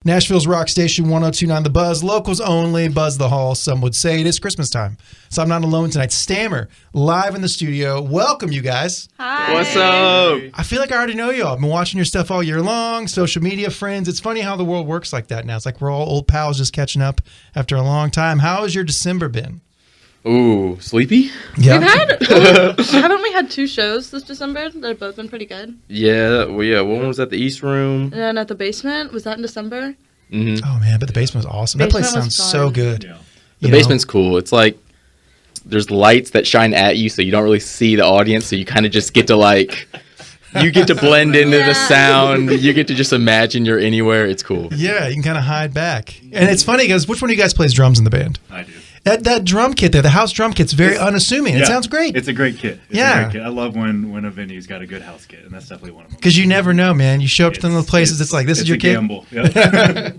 Nashville's Rock Station 102.9 The Buzz, locals only, Buzz the Hall, some would say. It is Christmas time, so I'm not alone tonight. Stammer, live in the studio. Welcome, you guys. Hi. What's up? I feel like I already know you all. I've been watching your stuff all year long, social media friends. It's funny how the world works like that now. It's like we're all old pals just catching up after a long time. How has your December been? Ooh, sleepy? Yeah. Haven't we had two shows this December? They've both been pretty good. Yeah, one was at the East Room. And then at the basement, was that in December? Mm-hmm. Oh, man, but the basement was awesome. That place sounds so good. Yeah. The basement's cool. It's like there's lights that shine at you, so you don't really see the audience, so you kind of just get to you get to blend into the sound. You get to just imagine you're anywhere. It's cool. Yeah, you can kind of hide back. And it's funny because which one of you guys plays drums in the band? I do. That drum kit there, the house drum kit's very unassuming. It sounds great. It's a great kit. It's Yeah. a great kit. I love when a venue's got a good house kit, and that's definitely one of them. Because you never know, man. You show up to those places, it's like, this is your kit. Gamble. Yep.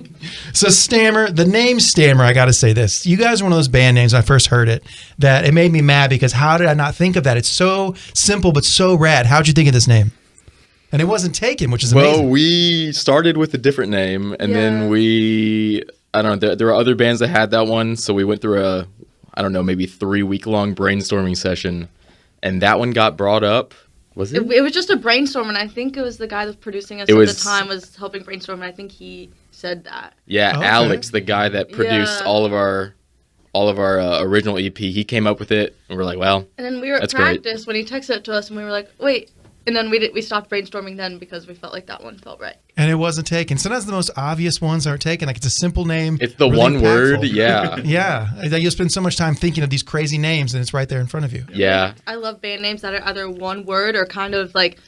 So Stammer, the name Stammer, I got to say this. You guys are one of those band names, when I first heard it, that it made me mad because how did I not think of that? It's so simple but so rad. How'd you think of this name? And it wasn't taken, which is amazing. Well, we started with a different name, and then I don't know, there were other bands that had that one, so we went through maybe 3-week-long brainstorming session, and that one got brought up. Was it? It was just a brainstorm, and I think it was the guy that was producing us at the time was helping brainstorm, and I think he said that. Yeah, Okay. Alex, the guy that produced all of our original EP, he came up with it, and we're like, well, And then we were at that's great. practice when he texted it to us, and we were like, wait. And then we stopped brainstorming then because we felt like that one felt right. And it wasn't taken. Sometimes the most obvious ones aren't taken. Like it's a simple name. It's the really one word, impactful. yeah. Yeah. Like, you'll spend so much time thinking of these crazy names, and it's right there in front of you. Yeah, I love band names that are either one word or kind of like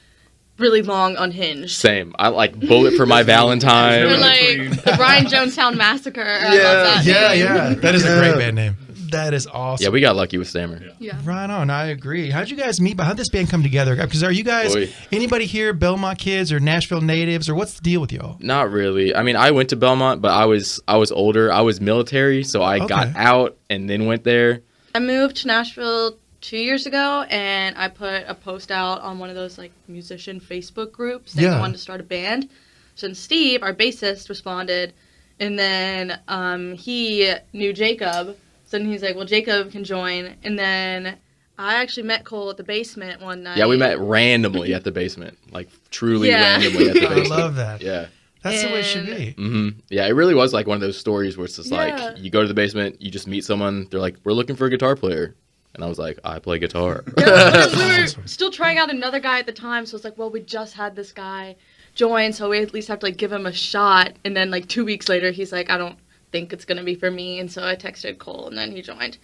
really long, unhinged. same. I like Bullet for My Or Valentine. like the Brian Jonestown Massacre. I love that name. That is a great band name. That is awesome. Yeah, we got lucky with Stammer. Yeah. Right on. I agree. How'd you guys meet? How'd this band come together? Because are you guys, Boy. anybody here, Belmont kids or Nashville natives, or what's the deal with y'all? Not really. I mean, I went to Belmont, but I was older. I was military, so I got out and then went there. I moved to Nashville 2 years ago, and I put a post out on one of those like musician Facebook groups saying I wanted to start a band. So then Steve, our bassist, responded, and then he knew Jacob. So then he's like, well, Jacob can join. And then I actually met Cole at the basement one night. Yeah, we met randomly at the basement. Like, truly randomly at the I basement. love that. Yeah. That's the way it should be. Mm-hmm. Yeah, it really was like one of those stories where it's just like, you go to the basement, you just meet someone, they're like, we're looking for a guitar player. And I was like, I play guitar. Yeah, we were still trying out another guy at the time, so it's like, well, we just had this guy join, so we at least have to like give him a shot. And then like 2 weeks later, he's like, I don't think it's gonna be for me, and so I texted Cole, and then he joined.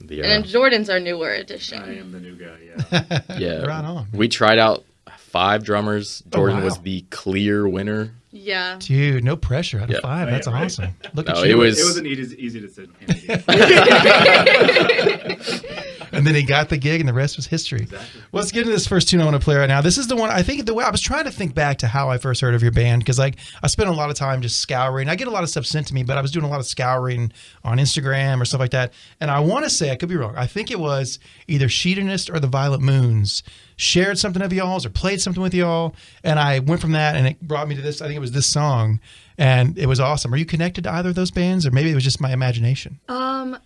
Yeah. And then Jordan's our newer addition. I am the new guy, yeah. Yeah. Right on. We tried out 5 drummers. Jordan wow. was the clear winner. Yeah. Dude, no pressure out of Yeah. 5. That's Right. awesome. Look No, at it you. was- It was an easy decision. And then he got the gig, and the rest was history. Exactly. Well, let's get into this first tune I want to play right now. This is the one, I think, the way I was trying to think back to how I first heard of your band, because like I spent a lot of time just scouring. I get a lot of stuff sent to me, but I was doing a lot of scouring on Instagram or stuff like that. And I want to say, I could be wrong, I think it was either Sheeternist or the Violet Moons shared something of y'all's or played something with y'all. And I went from that, and it brought me to this, I think it was this song. And it was awesome. Are you connected to either of those bands, or maybe it was just my imagination?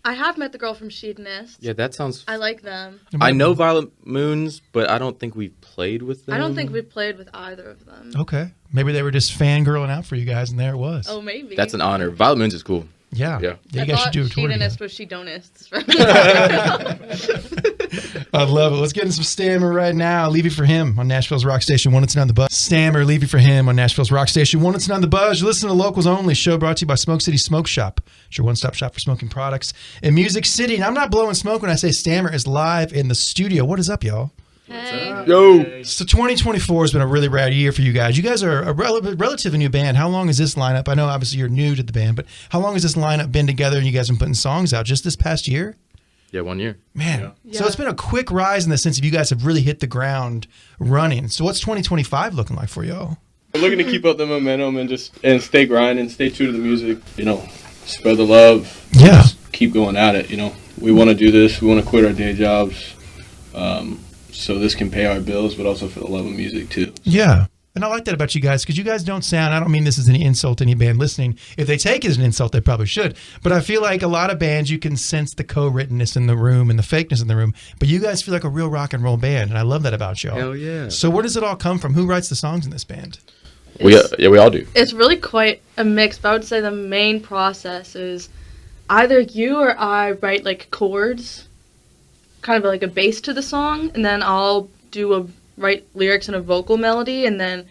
I have met the girl from Sheeternist. Yeah, that sounds... I like them. I know Violet Moons, but I don't think we've played with them. I don't think we played with either of them. Okay. Maybe they were just fangirling out for you guys, and there it was. Oh, maybe. That's an honor. Violet Moons is cool. Yeah. Yeah. You guys should do a tour together. Sheeternist was She-donists. I love it. Let's get into some Stammer right now. Leave it for him on Nashville's Rock Station 102.9 The Buzz. Stammer, leave it for him on Nashville's Rock Station 102.9 The Buzz. You listen to Locals Only, show brought to you by Smoke City Smoke Shop. It's your one-stop shop for smoking products in Music City. And I'm not blowing smoke when I say Stammer is live in the studio. What is up, y'all? Hey. Yo! So 2024 has been a really rad year for you guys. You guys are a relatively new band. How long has this lineup? I know obviously you're new to the band, but how long has this lineup been together and you guys have been putting songs out? Just this past year? Yeah, 1 year. Man, Yeah. so it's been a quick rise in the sense of you guys have really hit the ground running. So what's 2025 looking like for y'all? We're looking to keep up the momentum and stay grinding, stay true to the music, spread the love. Yeah. Just keep going at it, We want to do this. We want to quit our day jobs so this can pay our bills, but also for the love of music, too. Yeah. And I like that about you guys because you guys don't sound, I don't mean this as an insult to any band listening. If they take it as an insult, they probably should. But I feel like a lot of bands, you can sense the co-writtenness in the room and the fakeness in the room. But you guys feel like a real rock and roll band. And I love that about y'all. Hell yeah. So where does it all come from? Who writes the songs in this band? We all do. It's really quite a mix, but I would say the main process is either you or I write like chords, kind of like a bass to the song, and then I'll write lyrics and a vocal melody, and then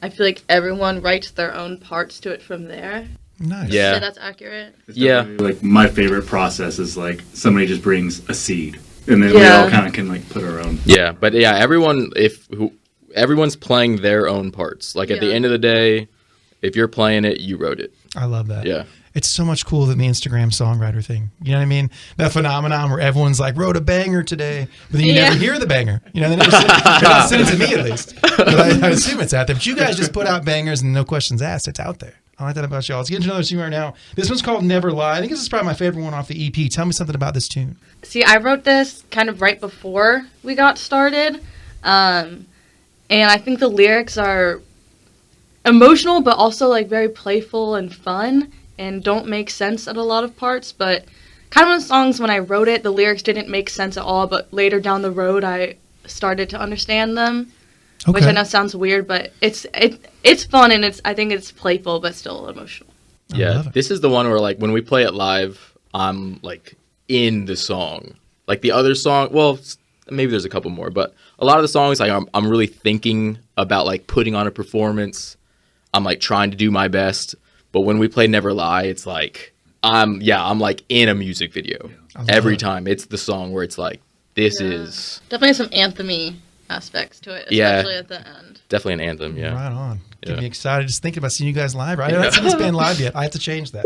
I feel like everyone writes their own parts to it from there. Nice. Yeah. So that's accurate. Yeah. Like my favorite process is like somebody just brings a seed, and then we all kind of can like put our own. Yeah, but yeah, everyone's playing their own parts. Like at the end of the day, if you're playing it, you wrote it. I love that. Yeah. It's so much cooler than the Instagram songwriter thing. You know what I mean? That phenomenon where everyone's like, wrote a banger today, but then you never hear the banger. You know, they never send it to me at least. But I assume it's out there. But you guys just put out bangers and no questions asked. It's out there. I like that about y'all. Let's get into another tune right now. This one's called Never Lie. I think this is probably my favorite one off the EP. Tell me something about this tune. See, I wrote this kind of right before we got started. And I think the lyrics are emotional, but also like very playful and fun, and don't make sense at a lot of parts. But kind of one of the songs, when I wrote it, the lyrics didn't make sense at all, but later down the road, I started to understand them, which I know sounds weird, but it's fun, and I think it's playful, but still emotional. Yeah, this is the one where like when we play it live, I'm like in the song. Like the other song, well, maybe there's a couple more, but a lot of the songs, like I'm really thinking about like putting on a performance. I'm like trying to do my best. But when we play Never Lie, it's like I'm like in a music video every time. It's the song where it's like this is definitely some anthem-y aspects to it, especially at the end. Definitely an anthem. Yeah, Right on. Yeah. Get me excited just thinking about seeing you guys live. I haven't seen this band live yet. I have to change that.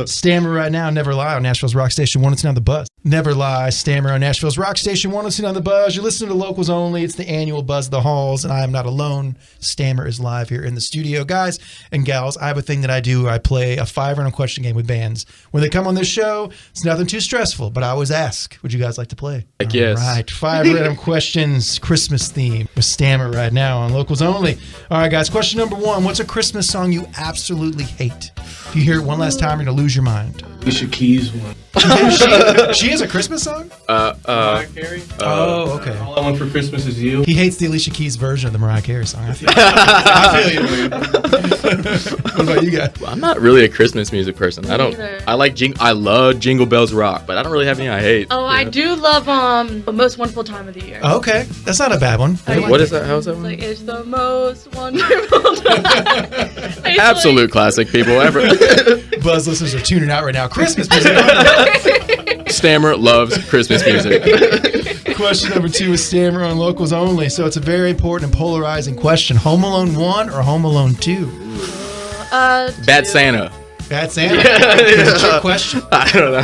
Stammer right now, Never Lie on Nashville's Rock Station 102 on the Buzz. Never Lie, Stammer on Nashville's Rock Station 102 on the Buzz. You're listening to Locals Only. It's the annual Buzz of the Halls, and I am not alone. Stammer is live here in the studio. Guys and gals, I have a thing that I do. I play a 5 random question game with bands. When they come on this show, it's nothing too stressful, but I always ask, would you guys like to play? Heck yes. All right, 5 random questions, Christmas theme with Stammer right now on Locals Only. All right, guys, question number 1. What's a Christmas song you absolutely hate? If you hear it one last time, you're going to lose your mind. Alicia Keys one. She has a Christmas song? Mariah Carey. Oh, okay. All I Want for Christmas Is You. He hates the Alicia Keys version of the Mariah Carey song. I feel you. What about you guys? I'm not really a Christmas music person. I don't. Neither. I love Jingle Bells Rock, but I don't really have any I hate. Oh, I do love The Most Wonderful Time of the Year. Okay, that's not a bad one. What is that? How's that It's one? like, it's the most wonderful time. Absolute classic, people ever. Buzz listeners are tuning out right now. Christmas music. Stammer loves Christmas music. Question number 2 is Stammer on Locals Only. So it's a very important and polarizing question. Home Alone 1 or Home Alone 2? Bad Santa. Bad Santa. Is it your question? I don't know.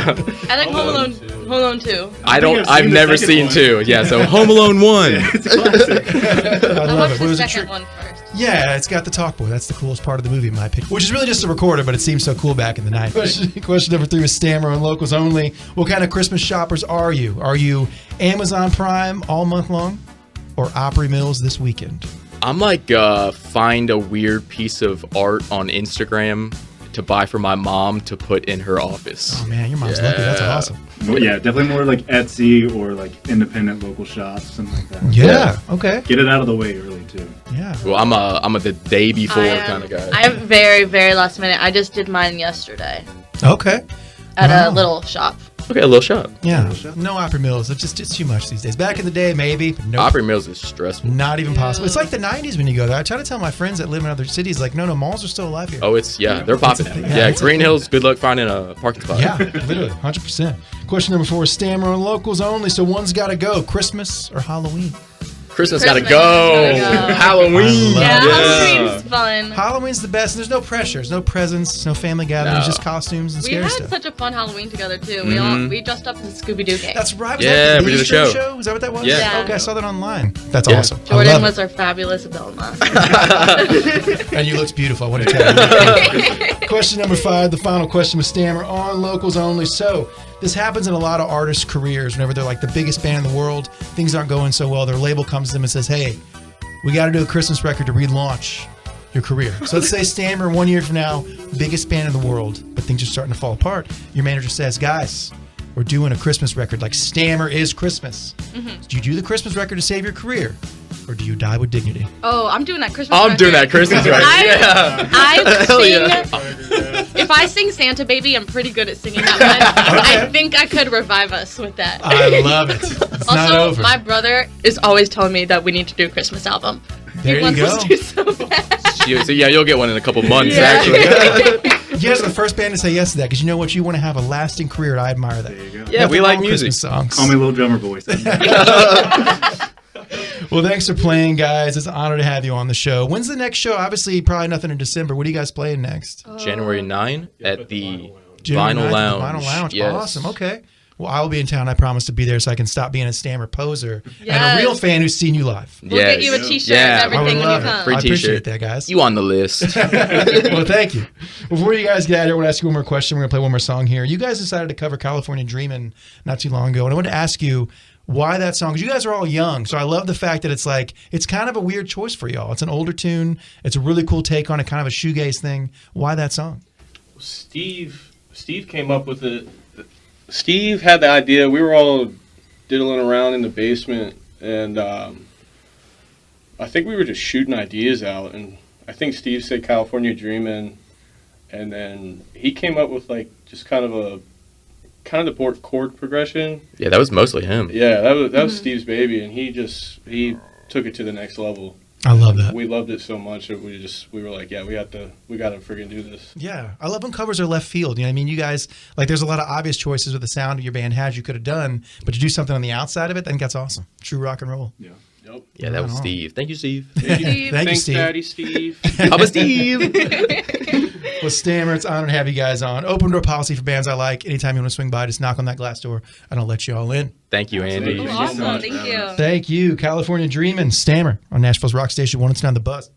I like Home Alone 2. I've never seen 2. Yeah, so Home Alone 1. It's a classic. I love it. The Was it second true? one first. Yeah, it's got the talk boy. That's the coolest part of the movie, in my opinion. Which is really just a recorder, but it seems so cool back in the 90s. Question number 3 is Stammer on Locals Only. What kind of Christmas shoppers are you? Are you Amazon Prime all month long or Opry Mills this weekend? I'm like, find a weird piece of art on Instagram to buy for my mom to put in her office. Oh, man, your mom's lucky. That's awesome. Yeah, definitely more like Etsy or like independent local shops, something like that. Yeah, okay. Get it out of the way early too. Yeah. Well, I'm a the day before kind of guy. I am very, very last minute. I just did mine yesterday Okay. at Wow. a little shop. Okay, a little shop. Yeah. No Opry Mills. It's too much these days. Back in the day, maybe. But nope. Opry Mills is stressful. Not even possible. It's like the 90s when you go there. I try to tell my friends that live in other cities, like, no, malls are still alive here. Oh, they're popping. thing. Yeah, It's a Green thing. Hills, good luck finding a parking spot. Yeah, literally, 100%. Question number 4 is Stammer on Locals Only. So one's got to go. Christmas or Halloween? Christmas gotta Christmas go. gotta go. Halloween. I Yeah, love Halloween's fun. Halloween's the best. There's no pressure. There's no presents, no family gatherings, No. just costumes and We scary had stuff. such a fun Halloween together too. Mhm. We dressed up as Scooby-Doo gang. That's right. Was Yeah, that the we did a Bistro show. Is that what that was? Yeah. Okay, I saw that online. That's Yeah. awesome. I Jordan love was our fabulous Velma. it. And you looked beautiful. I want to tell you. Question number 5, the final question with Stammer on Locals Only. So this happens in a lot of artists' careers. Whenever they're like the biggest band in the world, things aren't going so well. Their label comes to them and says, hey, we got to do a Christmas record to relaunch your career. So let's say Stammer 1 year from now, biggest band in the world, but things are starting to fall apart. Your manager says, guys, we're doing a Christmas record like Stammer is Christmas. Do you do the Christmas record to save your career? Or do you die with dignity? Oh, I'm doing that Christmas I'm record. doing that Christmas record. I Hell sing. yeah. If I sing Santa Baby, I'm pretty good at singing that one. Okay. I think I could revive us with that. I love it. It's not Also, over. my brother is always telling me that we need to do a Christmas album. There He you wants go. us to so bad. So yeah, you'll get one in a couple months, Yeah. actually. You guys are the first band to say yes to that because you know what? You want to have a lasting career. And I admire that. There you go. Yeah, Nothing we wrong like with music. Christmas songs. Call me Little Drummer Boy. Well, thanks for playing, guys. It's an honor to have you on the show. When's the next show? Obviously, probably nothing in December. What are you guys playing next? January 9 at the January 9th Vinyl at Lounge. The Vinyl Lounge. Yes. Awesome. Okay. Well, I'll be in town. I promise to be there so I can stop being a Stammer poser and a Yes. real fan who's seen you live. We'll get you a t-shirt Yeah. and I would everything when love you it. come. Free I appreciate t-shirt. that, guys. You on the list. Well, thank you. Before you guys get out of here, I want to ask you one more question. We're going to play one more song here. You guys decided to cover California Dreamin' not too long ago, and I wanted to ask you why that song, because you guys are all young, so I love the fact that it's kind of a weird choice for y'all. It's an older tune. It's a really cool take on it, kind of a shoegaze thing. Why that song? Steve came up with it. Steve had the idea. We were all diddling around in the basement, and I think we were just shooting ideas out. And I think Steve said California Dreamin', and then he came up with just kind of the chord progression. Yeah, that was mostly him. Yeah, that was Steve's baby, and he took it to the next level. I love that. We loved it so much that we were like, yeah, we got to friggin' do this. Yeah, I love when covers are left field. You know what I mean? You guys, there's a lot of obvious choices with the sound your band has you could have done, but to do something on the outside of it, I think that's awesome. True rock and roll. Yeah. Yep. Yeah, that was Right on. Steve. Thank you, Steve. Thank you, Thanks, Steve. Daddy Steve. Papa Steve. Well, Stammer, it's an honor to have you guys on. Open door policy for bands I like. Anytime you want to swing by, just knock on that glass door, and I'll let you all in. Thank you, Andy. Thank you so Awesome. much. Thank you. Thank you. California Dreamin', Stammer on Nashville's Rock Station 109 The Buzz.